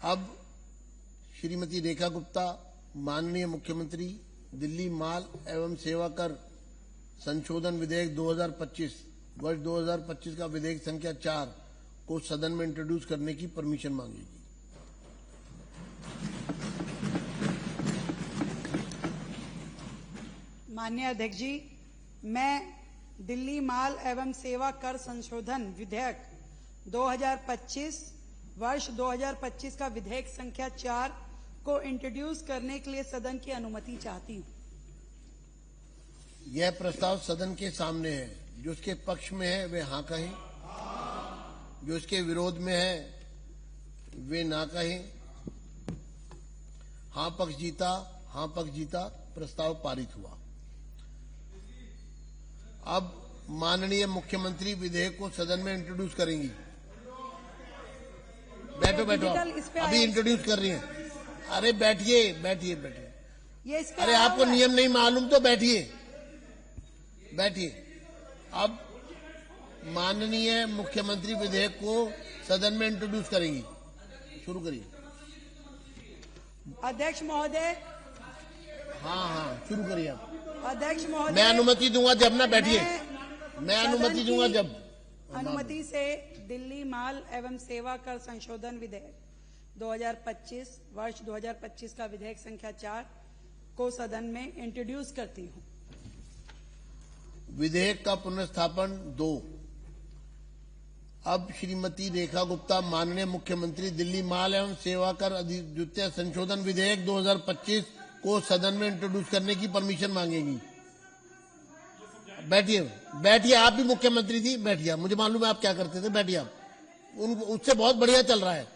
अब श्रीमती रेखा गुप्ता माननीय मुख्यमंत्री दिल्ली माल एवं सेवा कर संशोधन विधेयक 2025 वर्ष 2025 का विधेयक संख्या 4 को सदन में इंट्रोड्यूस करने की परमिशन मांगेगी। माननीय अध्यक्ष जी, मैं दिल्ली माल एवं सेवा कर संशोधन विधेयक 2025 वर्ष 2025 का विधेयक संख्या 4 को इंट्रोड्यूस करने के लिए सदन की अनुमति चाहती हूँ। यह प्रस्ताव सदन के सामने है। जो इसके पक्ष में है वे हाँ कहें, जो इसके विरोध में है वे ना कहें। हाँ पक्ष जीता, हाँ पक्ष जीता, प्रस्ताव पारित हुआ। अब माननीय मुख्यमंत्री विधेयक को सदन में इंट्रोड्यूस करेंगी। बैठो बैठो, अभी इंट्रोड्यूस कर रही हैं। अरे बैठिए बैठिए बैठिए। अरे आपको नियम नहीं मालूम तो बैठिए बैठिए। अब माननीय मुख्यमंत्री विधेयक को सदन में इंट्रोड्यूस करेंगी। शुरू करिए। अध्यक्ष महोदय। हाँ शुरू करिए आप। अध्यक्ष महोदय, मैं अनुमति दूंगा जब ना, बैठिए। मैं अनुमति दूंगा जब। अनुमति से दिल्ली माल एवं सेवा कर संशोधन विधेयक 2025 वर्ष 2025 का विधेयक संख्या 4 को सदन में इंट्रोड्यूस करती हूँ। विधेयक का पुनर्स्थापन 2। अब श्रीमती रेखा गुप्ता माननीय मुख्यमंत्री दिल्ली माल एवं सेवा कर द्वितीय संशोधन विधेयक 2025 को सदन में इंट्रोड्यूस करने की परमिशन मांगेगी। बैठिए बैठिए, आप भी मुख्यमंत्री थी, बैठिए। मुझे मालूम है आप क्या करते थे, बैठिए आप। उससे बहुत बढ़िया चल रहा है।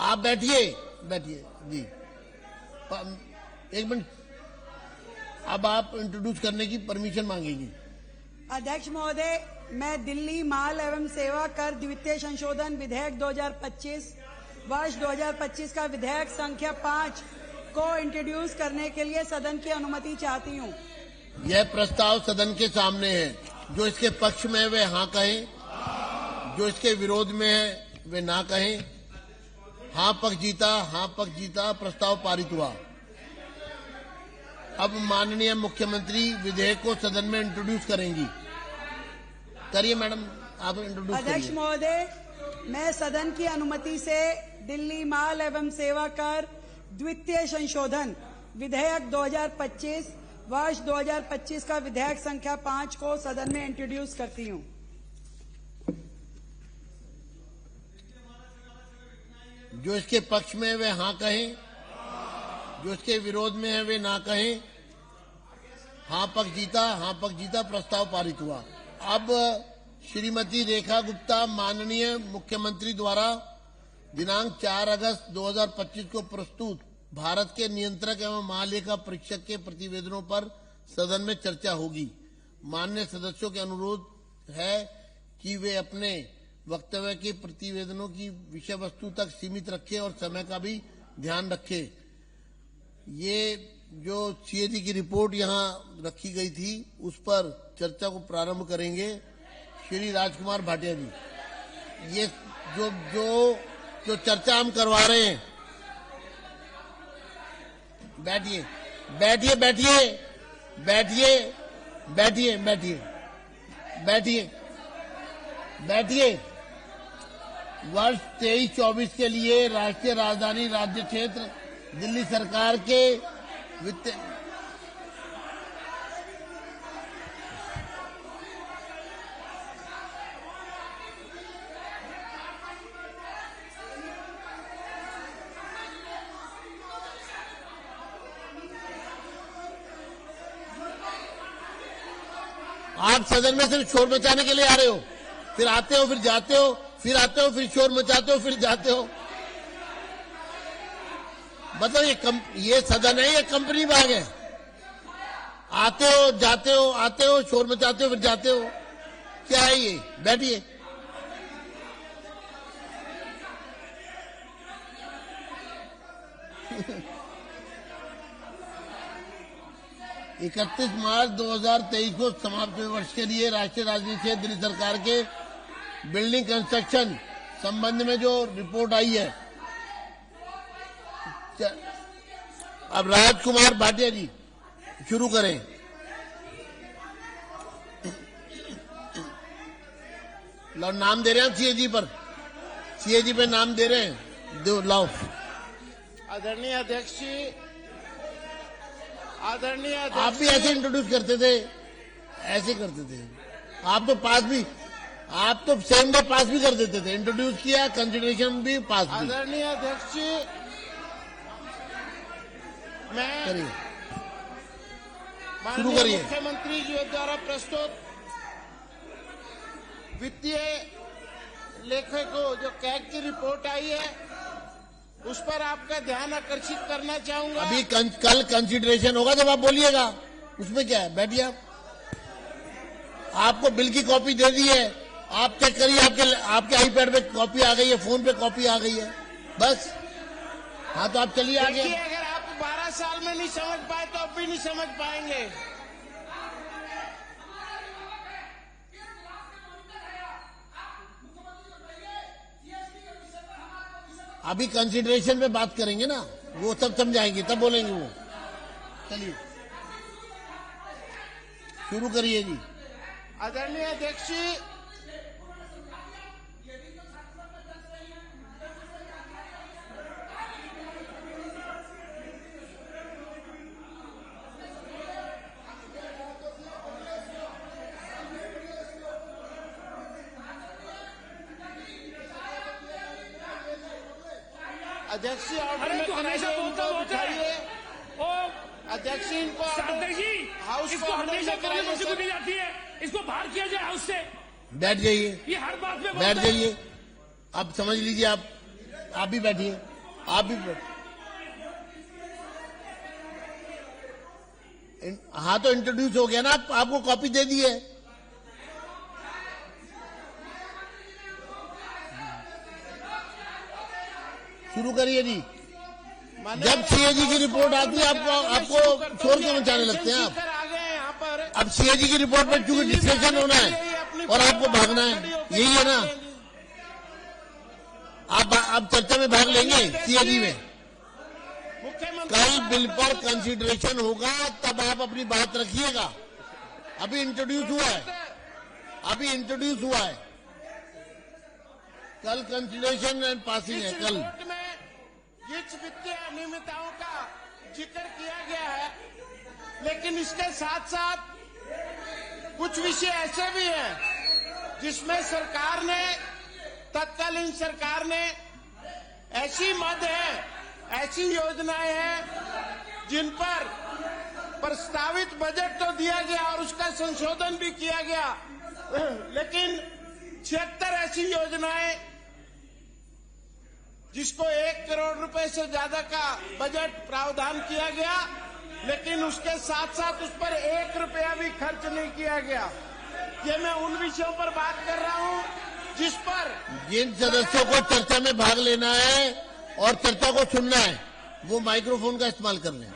आप बैठिए बैठिए जी। एक मिनट, अब आप इंट्रोड्यूस करने की परमिशन मांगेगी। अध्यक्ष महोदय, मैं दिल्ली माल एवं सेवा कर द्वितीय संशोधन विधेयक 2025 वर्ष 2025 का विधेयक संख्या 5 को इंट्रोड्यूस करने के लिए सदन की अनुमति चाहती हूँ। यह प्रस्ताव सदन के सामने है। जो इसके पक्ष में है वे हाँ कहें, जो इसके विरोध में है वे ना कहें। हाँ पक्ष जीता, हाँ पक्ष जीता, प्रस्ताव पारित हुआ। अब माननीय मुख्यमंत्री विधेयक को सदन में इंट्रोड्यूस करेंगी। करिए मैडम, आप इंट्रोड्यूस करिए। अध्यक्ष महोदय, मैं सदन की अनुमति से दिल्ली माल एवं सेवा कर द्वितीय संशोधन विधेयक 2025 वर्ष 2025 का विधेयक संख्या 5 को सदन में इंट्रोड्यूस करती हूँ। जो इसके पक्ष में है वे हाँ कहें, जो इसके विरोध में है वे ना कहें। हाँ पक्ष जीता, हाँ पक्ष जीता, प्रस्ताव पारित हुआ। अब श्रीमती रेखा गुप्ता माननीय मुख्यमंत्री द्वारा दिनांक 4 अगस्त 2025 को प्रस्तुत भारत के नियंत्रक एवं महालेखा परीक्षक के प्रतिवेदनों पर सदन में चर्चा होगी। माननीय सदस्यों के अनुरोध है कि वे अपने वक्तव्य के प्रतिवेदनों की विषय वस्तु तक सीमित रखें और समय का भी ध्यान रखें। ये जो सीएजी की रिपोर्ट यहाँ रखी गई थी उस पर चर्चा को प्रारंभ करेंगे श्री राजकुमार भाटिया जी। ये जो चर्चा हम करवा रहे हैं, बैठिए बैठिए बैठिए बैठिए बैठिए बैठिए बैठिए बैठिए। वर्ष 23-24 के लिए राष्ट्रीय राजधानी राज्य क्षेत्र दिल्ली सरकार के वित्त आप सदन में सिर्फ शोर मचाने के लिए आ रहे हो, फिर आते हो, फिर जाते हो, फिर आते हो, फिर शोर मचाते हो, फिर जाते हो। मतलब ये सदन है, ये कंपनी बाग है। आते हो, जाते हो, आते हो, शोर मचाते हो, फिर जाते हो। क्या है ये? बैठिए। 31 मार्च 2023 को समाप्त हुए वर्ष के लिए राष्ट्रीय राजधानी क्षेत्र दिल्ली सरकार के बिल्डिंग कंस्ट्रक्शन संबंध में जो रिपोर्ट आई है अब राजकुमार भाटिया जी शुरू करें। लो नाम दे रहे हैं सीएजी पर, सीएजी पे नाम दे रहे हैं, दो लाओ। आदरणीय अध्यक्ष जी, आदरणीय आप भी ऐसे इंट्रोड्यूस करते थे, ऐसे करते थे। आप तो पास भी, आप तो सेम डे पास भी कर देते थे, इंट्रोड्यूस किया, कंसिडरेशन भी, पास भी। आदरणीय अध्यक्ष जी, मैं करिए, शुरू माननीय करिए। मुख्यमंत्री जी द्वारा प्रस्तुत वित्तीय लेखे को जो कैग की रिपोर्ट आई है उस पर आपका ध्यान आकर्षित करना चाहूंगा। अभी कल कंसिडरेशन होगा जब आप बोलिएगा, उसमें क्या है, बैठिए आप। आपको बिल की कॉपी दे दी है, आप चेक करिए, आपके आईपैड पे कॉपी आ गई है, फोन पे कॉपी आ गई है, बस। हाँ तो आप चलिए आगे। देखिए, अगर आप 12 साल में नहीं समझ पाए तो अब भी नहीं समझ पाएंगे। अभी कंसिडरेशन पे बात करेंगे ना, वो सब समझाएंगे तब बोलेंगे वो। चलिए शुरू करिए जी। आदरणीय अध्यक्ष जी, अध्यक्ष जी ऑर्डर अरे में तो हमेशा कराइए, बोलता इनको होता है। बिठाइए। ओ अध्यक्ष जी, इनको सागर जी, हाउस इसको को ऑर्डर हमेशा में कराइए, बोलने सर। दी जाती है, इसको बाहर किया जाए हाउस से। बैठ जाइए, ये हर बात में बैठ बोलता है। जाइए, अब समझ लीजिए। आप भी बैठिए, आप भी हाँ तो इंट्रोड्यूस हो गया ना, आपको कॉपी दे दी है। शुरू करिए जी। जब सीएजी की रिपोर्ट आती है आपको शोर क्यों मचाने लगते हैं आप? आ गए हैं यहाँ पर। अब सीएजी की रिपोर्ट पर क्योंकि डिस्कशन होना है और आपको भागना है, यही है ना। आप चर्चा में भाग लेंगे सीएजी में। कल बिल पर कंसिडरेशन होगा तब आप अपनी बात रखिएगा। अभी इंट्रोड्यूस हुआ है, अभी इंट्रोड्यूस हुआ है। कल कंसिडरेशन एंड पासिंग है। कल रिपोर्ट में जिस वित्तीय अनियमितताओं का जिक्र किया गया है, लेकिन इसके साथ साथ कुछ विषय ऐसे भी हैं जिसमें सरकार ने, तत्कालीन सरकार ने ऐसी मद है, ऐसी योजनाएं हैं जिन पर प्रस्तावित बजट तो दिया गया और उसका संशोधन भी किया गया, लेकिन 76 ऐसी योजनाएं जिसको 1 करोड़ रुपए से ज्यादा का बजट प्रावधान किया गया, लेकिन उसके साथ साथ उस पर 1 रुपया भी खर्च नहीं किया गया। ये मैं उन विषयों पर बात कर रहा हूं जिस पर जिन सदस्यों को चर्चा में भाग लेना है और चर्चा को सुनना है वो माइक्रोफोन का इस्तेमाल कर लें।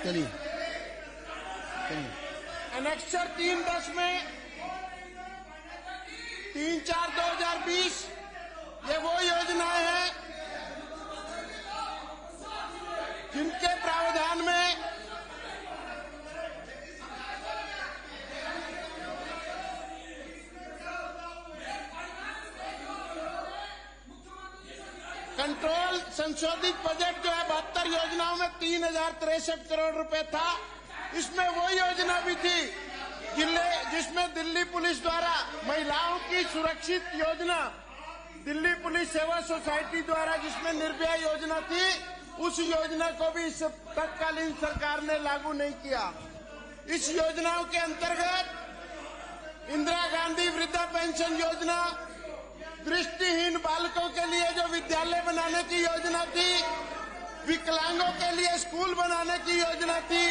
चलिए एनेक्सर 310 में 3/4/2020 ये वो योजनाएं हैं जिनके प्रावधान में कंट्रोल संशोधित बजट जो है 72 योजनाओं में 3063 करोड़ रुपए था। इसमें वो योजना भी थी जिसमें दिल्ली पुलिस द्वारा महिलाओं की सुरक्षित योजना, दिल्ली पुलिस सेवा सोसाइटी द्वारा जिसमें निर्भया योजना थी, उस योजना को भी इस तत्कालीन सरकार ने लागू नहीं किया। इस योजनाओं के अंतर्गत इंदिरा गांधी वृद्धा पेंशन योजना, दृष्टिहीन बालकों के लिए जो विद्यालय बनाने की योजना थी, विकलांगों के लिए स्कूल बनाने की योजना थी,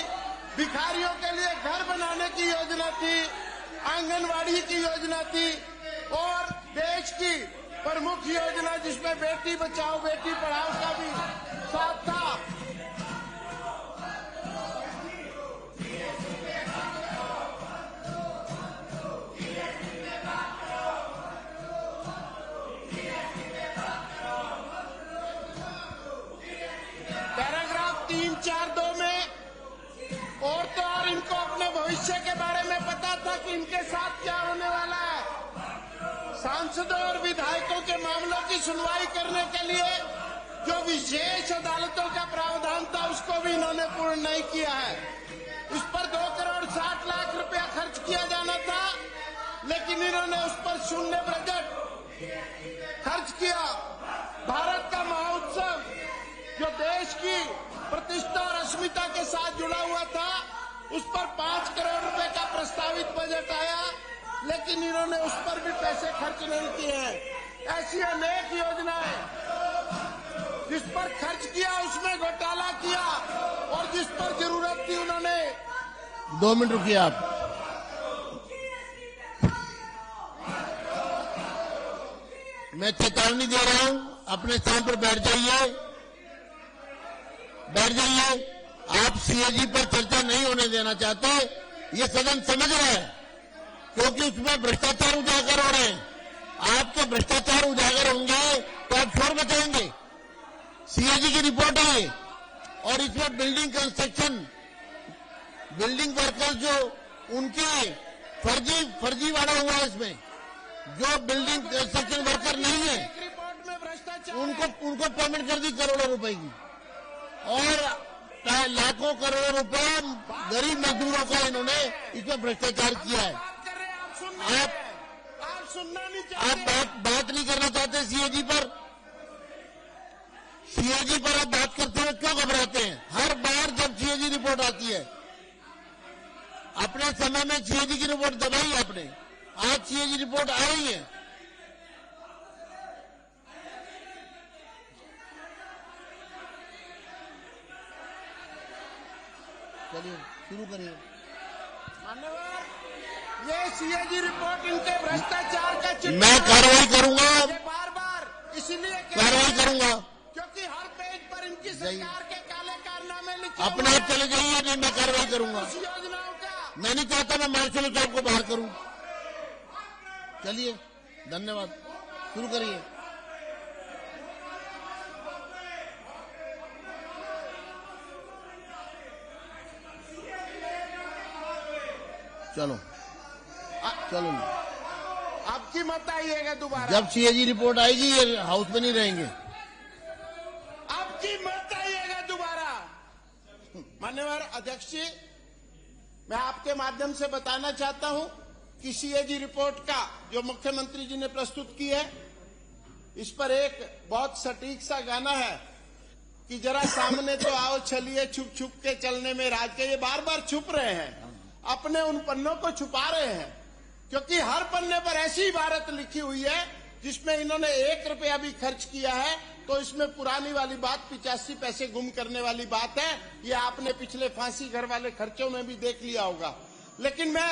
भिखारियों के लिए घर बनाने की योजना थी, आंगनवाड़ी की योजना थी और देश की प्रमुख योजना जिसमें बेटी बचाओ बेटी पढ़ाओ का भी साथ था। कि इनके साथ क्या होने वाला है। सांसदों और विधायकों के मामलों की सुनवाई करने के लिए जो विशेष अदालतों का प्रावधान था उसको भी इन्होंने पूर्ण नहीं किया है। इस पर 2 करोड़ 60 लाख रुपया खर्च किया जाना था, लेकिन इन्होंने उस पर शून्य बजट खर्च किया। भारत का महोत्सव जो देश की प्रतिष्ठा और अस्मिता के साथ जुड़ा हुआ था, उस पर 5 करोड़ रुपए का प्रस्तावित बजट आया, लेकिन इन्होंने उस पर भी पैसे खर्च नहीं किए हैं। ऐसी अनेक योजनाएं जिस पर खर्च किया उसमें घोटाला किया, और जिस पर जरूरत थी उन्होंने 2 मिनट रुकिए आप। मैं चेतावनी दे रहा हूं, अपने स्थान पर बैठ जाइए, बैठ जाइए। आप सीएजी पर चर्चा नहीं होने देना चाहते, ये सदन समझ रहा है, क्योंकि उसमें भ्रष्टाचार उजागर हो रहे हैं। आपके भ्रष्टाचार उजागर होंगे तो आप शोर मचाएंगे। सीएजी की रिपोर्ट है और इसमें बिल्डिंग कंस्ट्रक्शन, बिल्डिंग वर्कर्स जो उनके फर्जीवाड़ा हुआ है, इसमें जो बिल्डिंग कंस्ट्रक्शन वर्कर नहीं है रिपोर्ट में भ्रष्टाचार उनको पेमेंट कर दी करोड़ों रुपए की, और लाखों करोड़ों रुपए गरीब मजदूरों का इन्होंने इसमें भ्रष्टाचार किया है। बात कर रहे हैं, आप सुनना नहीं चाहते। आप बात नहीं करना चाहते सीएजी पर। सीएजी पर आप बात करते हुए क्यों घबराते हैं? हर बार जब सीएजी रिपोर्ट आती है, अपने समय में सीएजी की रिपोर्ट दबाई आपने, आज सीएजी रिपोर्ट आ रही है। चलिए शुरू करिए। मान्यवर, ये सीएजी रिपोर्ट इनके भ्रष्टाचार का चित्र मैं कार्रवाई करूंगा, बार बार इसलिए कार्रवाई करूंगा। क्योंकि हर पेज पर इनकी सरकार के काले कारनामे लिखे अपने आप चले जाइए, नहीं मैं कार्रवाई करूंगा। उस योजनाओं का। मैं नहीं चाहता मैं मार्शल साहब को बाहर करूं। चलिए, धन्यवाद, शुरू करिए। चलो चलो, आपकी मत आइएगा दोबारा। जब सीएजी रिपोर्ट आएगी ये हाउस में नहीं रहेंगे। आपकी मत आइएगा दोबारा। मान्यवर अध्यक्ष जी, मैं आपके माध्यम से बताना चाहता हूं कि सीएजी रिपोर्ट का जो मुख्यमंत्री जी ने प्रस्तुत की है, इस पर एक बहुत सटीक सा गाना है कि जरा सामने तो आओ चलिए, छुप छुप के चलने में राज के। ये बार बार छुप रहे हैं, अपने उन पन्नों को छुपा रहे हैं, क्योंकि हर पन्ने पर ऐसी इबारत लिखी हुई है जिसमें इन्होंने 1 रुपया भी खर्च किया है। तो इसमें पुरानी वाली बात 85 पैसे गुम करने वाली बात है। ये आपने पिछले फांसी घर वाले खर्चों में भी देख लिया होगा। लेकिन मैं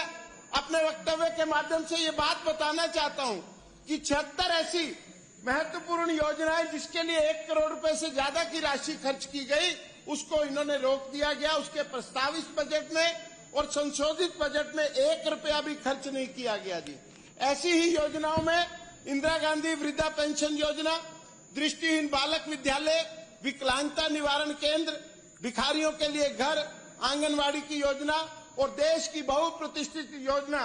अपने वक्तव्य के माध्यम से ये बात बताना चाहता हूं कि 76 ऐसी महत्वपूर्ण योजनाएं जिसके लिए 1 करोड़ रुपए से ज्यादा की राशि खर्च की गई, उसको इन्होंने रोक दिया गया। उसके प्रस्तावित बजट में और संशोधित बजट में 1 रुपया भी खर्च नहीं किया गया जी। ऐसी ही योजनाओं में इंदिरा गांधी वृद्धा पेंशन योजना, दृष्टिहीन बालक विद्यालय, विकलांगता निवारण केंद्र, भिखारियों के लिए घर, आंगनवाड़ी की योजना और देश की बहुप्रतिष्ठित योजना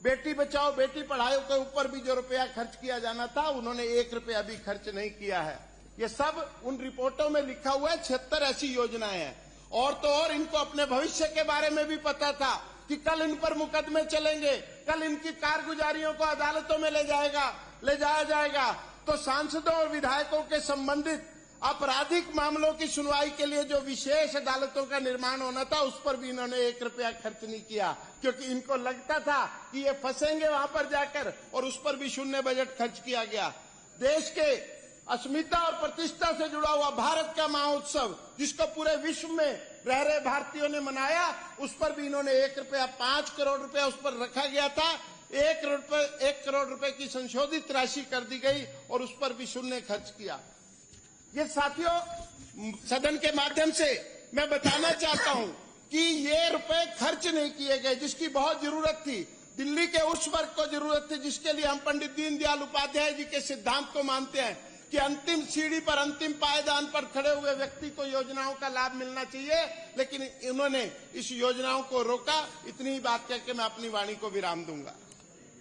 बेटी बचाओ बेटी पढ़ाओ के ऊपर भी जो रुपया खर्च किया जाना था, उन्होंने 1 रुपया भी खर्च नहीं किया है। ये सब उन रिपोर्टों में लिखा हुआ है। 76 ऐसी योजनाएं हैं। और तो और इनको अपने भविष्य के बारे में भी पता था कि कल इन पर मुकदमे चलेंगे, कल इनकी कारगुजारियों को अदालतों में ले जाया जाएगा। तो सांसदों और विधायकों के संबंधित आपराधिक मामलों की सुनवाई के लिए जो विशेष अदालतों का निर्माण होना था, उस पर भी इन्होंने 1 रुपया खर्च नहीं किया, क्योंकि इनको लगता था कि ये फंसेंगे वहां पर जाकर, और उस पर भी शून्य बजट खर्च किया गया। देश के अस्मिता और प्रतिष्ठा से जुड़ा हुआ भारत का महोत्सव, जिसको पूरे विश्व में रह रहे भारतीयों ने मनाया, उस पर भी इन्होंने 1 रुपया 5 करोड़ रुपया उस पर रखा गया था। 1 करोड़ रुपए की संशोधित राशि कर दी गई और उस पर भी शून्य खर्च किया। ये साथियों, सदन के माध्यम से मैं बताना चाहता हूं कि ये रुपए खर्च नहीं किए गए जिसकी बहुत जरूरत थी। दिल्ली के उस वर्ग को जरूरत थी जिसके लिए हम पंडित दीनदयाल उपाध्याय जी के सिद्धांत को मानते हैं कि अंतिम सीढ़ी पर, अंतिम पायदान पर खड़े हुए व्यक्ति को योजनाओं का लाभ मिलना चाहिए, लेकिन इन्होंने इस योजनाओं को रोका। इतनी बात कह के मैं अपनी वाणी को विराम दूंगा।